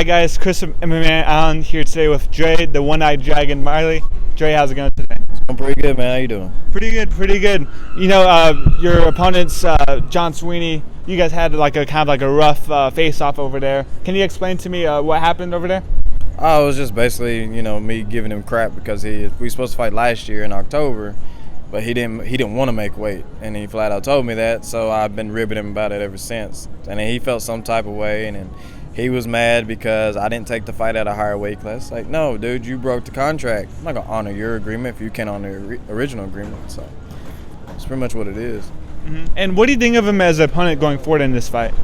guys, Chris MMA Allen here today with Dre, the one-eyed dragon Miley. Dre, how's it going today? I'm pretty good, man. How you doing? Pretty good. You know, your opponents, John Sweeney, you guys had like a kind of rough face-off over there. Can you explain to me what happened over there? Oh, it was just basically, me giving him crap because we were supposed to fight last year in October, but he didn't want to make weight, and he flat out told me that. So I've been ribbing him about it ever since. And then he felt some type of way, and then he was mad because I didn't take the fight at a higher weight class. Like, no, dude, you broke the contract. I'm not going to honor your agreement if you can't honor the original agreement. So that's pretty much what it is. Mm-hmm. And what do you think of him as an opponent going forward in this fight?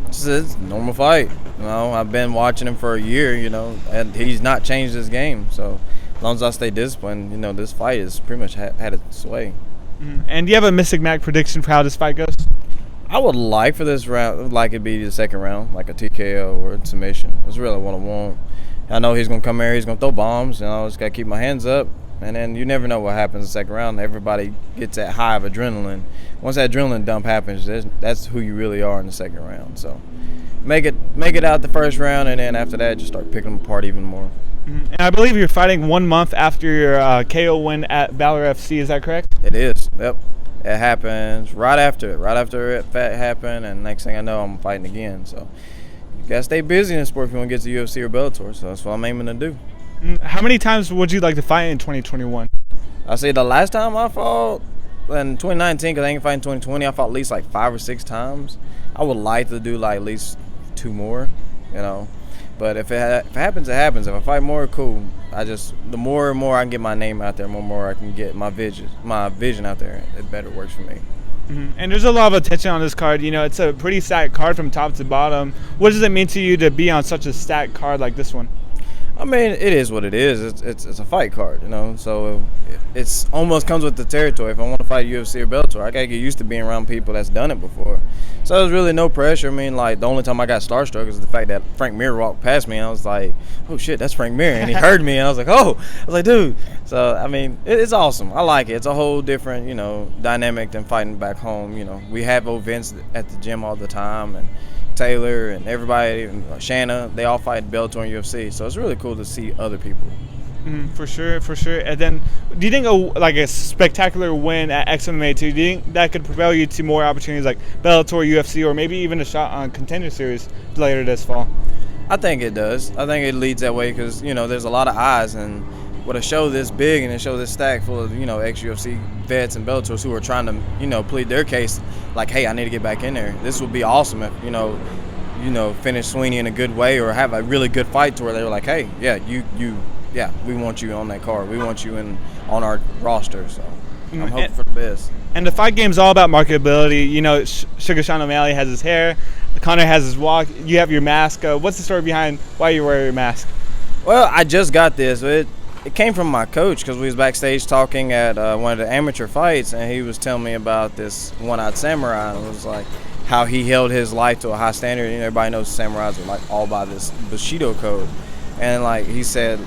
It's a normal fight. I've been watching him for a year, and he's not changed his game. So as long as I stay disciplined, this fight has pretty much had its way. Mm-hmm. And do you have a Mystic Mac prediction for how this fight goes? I would like for this round, like it be the second round, like a TKO or a submission. That's really what I want. I know he's going to come here, he's going to throw bombs, I just got to keep my hands up. And then you never know what happens in the second round. Everybody gets that high of adrenaline. Once that adrenaline dump happens, that's who you really are in the second round. So make it out the first round, and then after that, just start picking them apart even more. Mm-hmm. And I believe you're fighting 1 month after your KO win at Valor FC. Is that correct? It is. Yep. It happens right after it happened, and next thing I know, I'm fighting again. So you gotta stay busy in the sport if you want to get to UFC or Bellator. So that's what I'm aiming to do. How many times would you like to fight in 2021? I say the last time I fought in 2019, because I ain't fighting in 2020, I fought at least like 5 or 6 times. I would like to do like at least 2 more, But if it happens, it happens. If I fight more, cool. The more and more I can get my name out there, the more I can get my vision out there, it better works for me. Mm-hmm. And there's a lot of attention on this card. It's a pretty stacked card from top to bottom. What does it mean to you to be on such a stacked card like this one? I mean, it is what it is. It's a fight card, So it's almost comes with the territory. If I want to fight UFC or Bellator, I gotta get used to being around people that's done it before. So there's really no pressure. I mean, like the only time I got starstruck is the fact that Frank Mir walked past me. And I was like, oh shit, that's Frank Mir, and he heard me, and I was like, dude. So I mean, it's awesome. I like it. It's a whole different, dynamic than fighting back home. We have events at the gym all the time, and Taylor and everybody, and Shanna, they all fight Bellator and UFC. So it's really cool to see other people. For sure. And then, do you think a spectacular win at XMMA too? Do you think that could propel you to more opportunities like Bellator, UFC, or maybe even a shot on Contender Series later this fall? I think it does. I think it leads that way because there's a lot of eyes, and with a show this big and a show this stacked full of ex-UFC vets and Bellators who are trying to plead their case, like, hey, I need to get back in there. This would be awesome if finish Sweeney in a good way or have a really good fight to where they were like, hey, yeah, we want you on that card. We want you on our roster. So I'm hoping for the best. And the fight game's all about marketability. Sugar Sean O'Malley has his hair. Connor has his walk. You have your mask. What's the story behind why you wear your mask? Well, I just got this. It came from my coach because we was backstage talking at one of the amateur fights, and he was telling me about this one-eyed samurai, and it was like how he held his life to a high standard. Everybody knows samurais are like all by this Bushido code. And like he said,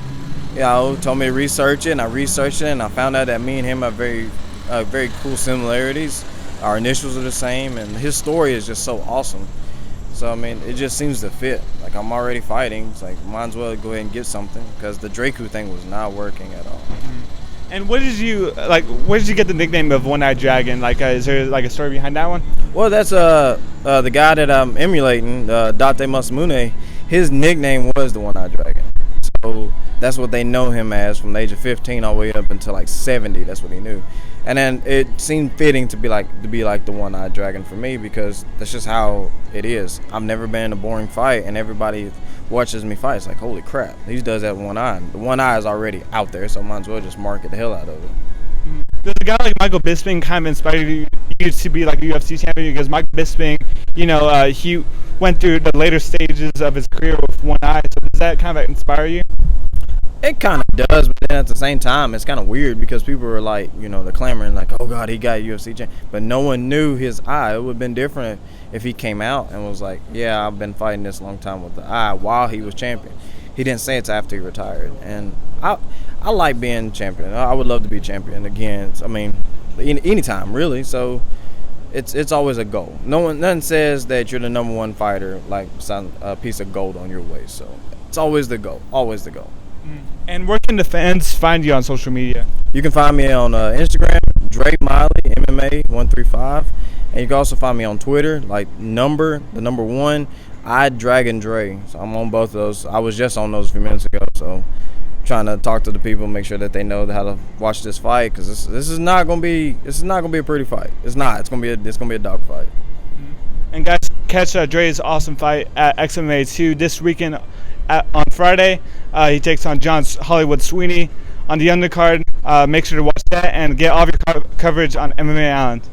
told me to research it, and I researched it, and I found out that me and him have very cool similarities. Our initials are the same, and his story is just so awesome. So, I mean, it just seems to fit. Like, I'm already fighting. It's like, might as well go ahead and get something because the Draku thing was not working at all. And where did you get the nickname of One-Eyed Dragon? Like, is there, like, a story behind that one? Well, that's the guy that I'm emulating, Date Masamune. His nickname was the One-Eyed Dragon. So that's what they know him as from the age of 15 all the way up until, like, 70. That's what he knew. And then it seemed fitting to be like the One-Eyed Dragon for me because that's just how it is. I've never been in a boring fight, and everybody watches me fight. It's like, holy crap, he does that one eye. The one eye is already out there, so I might as well just market the hell out of it. Does a guy like Michael Bisping kind of inspire you to be like a UFC champion? Because Mike Bisping, he went through the later stages of his career with one eye. So does that kind of inspire you? It kind of does, but then at the same time, it's kind of weird because people were like, they're clamoring like, oh, God, he got UFC champ. But no one knew his eye. It would have been different if he came out and was like, yeah, I've been fighting this long time with the eye while he was champion. He didn't say it's after he retired. And I like being champion. I would love to be champion again. I mean, anytime, really. So it's always a goal. Nothing says that you're the number one fighter like a piece of gold on your waist. So it's always the goal. Always the goal. And where can the fans find you on social media? You can find me on Instagram, Dre Miley, MMA 135, and you can also find me on Twitter, like the number one, Dragon Dre. So I'm on both of those. I was just on those a few minutes ago, so trying to talk to the people, make sure that they know how to watch this fight, because this is not gonna be a pretty fight. It's not. It's gonna be a dog fight. And guys, catch Dre's awesome fight at XMMA 2 this weekend on Friday. He takes on John Sweeney on the undercard. Make sure to watch that and get all of your coverage on MMA Island.